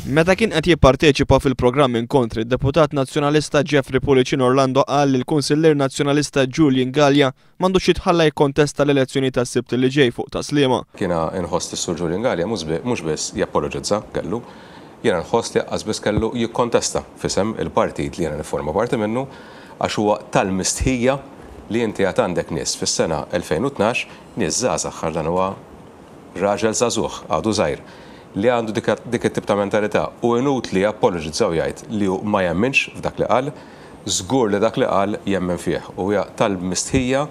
Meta kien qed jipparteċipa fil-programm inkontri, id-deputat nazzjonalista Jeffrey Policino Orlando qal li l-Kunsiller Nazzjonalista Julian Gallia m'għandux jitħalla jikkontesta l-elezzjoni tas-Sibt li ġej fuq ta' Sliema. Kiena inħoss is-Sur Julian Gallia mhux biss japologizza kellu, jiena nħoss li biss kellu jikkontesta f'isem il-partit li jiena niforma parti minnu għax huwa tal-mistħija li inti għad għandek nies fis-sena 2012 nies żgħażagħ dan huwa raġel żagħżugħ għadu żgħir li għandu dik it-tip ta' mentalità u inut li japologizzaw jgħid li ma jemminx f'dak li qal, żgur li dak li qal jemmen fih u hija tal-mistħija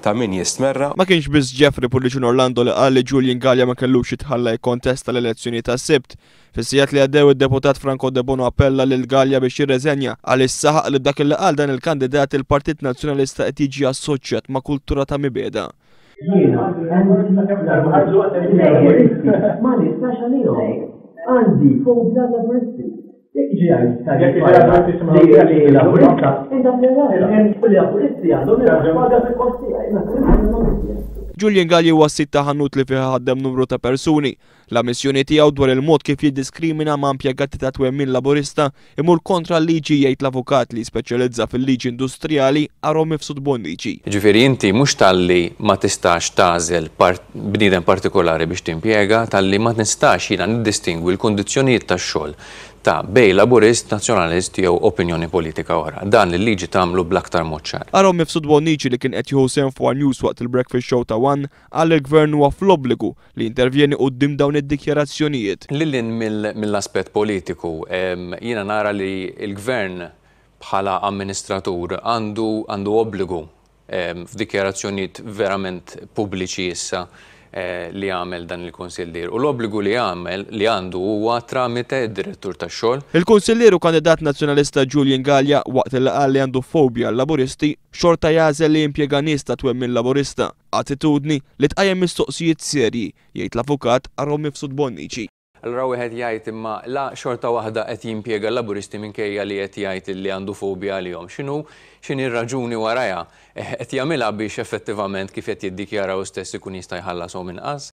ta' min jistmerra. Ma kienx biss Jeffrey Policino Orlando li qal li Julian Gallia ma kellux jitħalla jikkontesta l-elezzjoni tas-Sibt. Fis-sigħat li għaddew id-deputat Franco De Bono appella lil Gallia biex jirreżenja għaliex saħaq li dak li qal dan il-kandidat il-Partit Nazzjonalista qed jiġi assoċjat ma' kultura ta' mibeda. Jiena, ma nistax għalihom. Għandi fobja ta' Brexit. Jekk ġi għaj laburista, Julian Gallia huwa s-sitta ħannut li fiha ħaddem numru ta' persuni. La missjoni tiegħu dwar il-mod kif jiddiskrimina ma' impjegati ta' twemmin laburista imur kontra l-liġi jgħid l-avukat li speċjalizza fil-liġi industrijali Aron Mifsud Bonnici. Ġifieri inti mhux talli ma tistax tagħżel bniedem partikolari biex timpjega, talli ma nistax jiena niddistingwi l-kundizzjonijiet tax-xogħol ta' bej laburist, nazzjonalist jew opinjoni politika oħra. Dan il-liġi tagħmlu bl-aktar mod ċar. Aron Mifsud Bonnici li kien qed jieħu sehem fuq News waqt il-Breakfast Show ta' One qal il-Gvern huwa fl-obbligu li intervjeni quddiem dawn id-dikjarazzjonijiet. Lilin mill-aspett politiku, jiena nara li l-Gvern bħala amministratur għandu obbligu f'dikjarazzjonijiet verament pubbliċi issa li għamel dan il-konsillier. U l-obbligu li għandu huwa tramite d-direttur tax-xogħol. Il-konsillieru kandidat nazzjonalista Julian Gallia waqt li qal li għandu fobja l-laburisti xorta jażel li jimpjega nies ta' twemmin laburista. Attitudni li tqajjem mistoqsijiet serji jgħid l-avukat Aron Mifsud Bonnici. Allura wieħed jgħid imma la xorta waħda qed jimpjega l-laburisti minkejja li qed jgħid li għandu fobja għalihom. X'inhi r-raġuni warajha? Qed jagħmilha biex effettivament kif qed jiddikjaraw stess ikun jista' jħallashom inqas?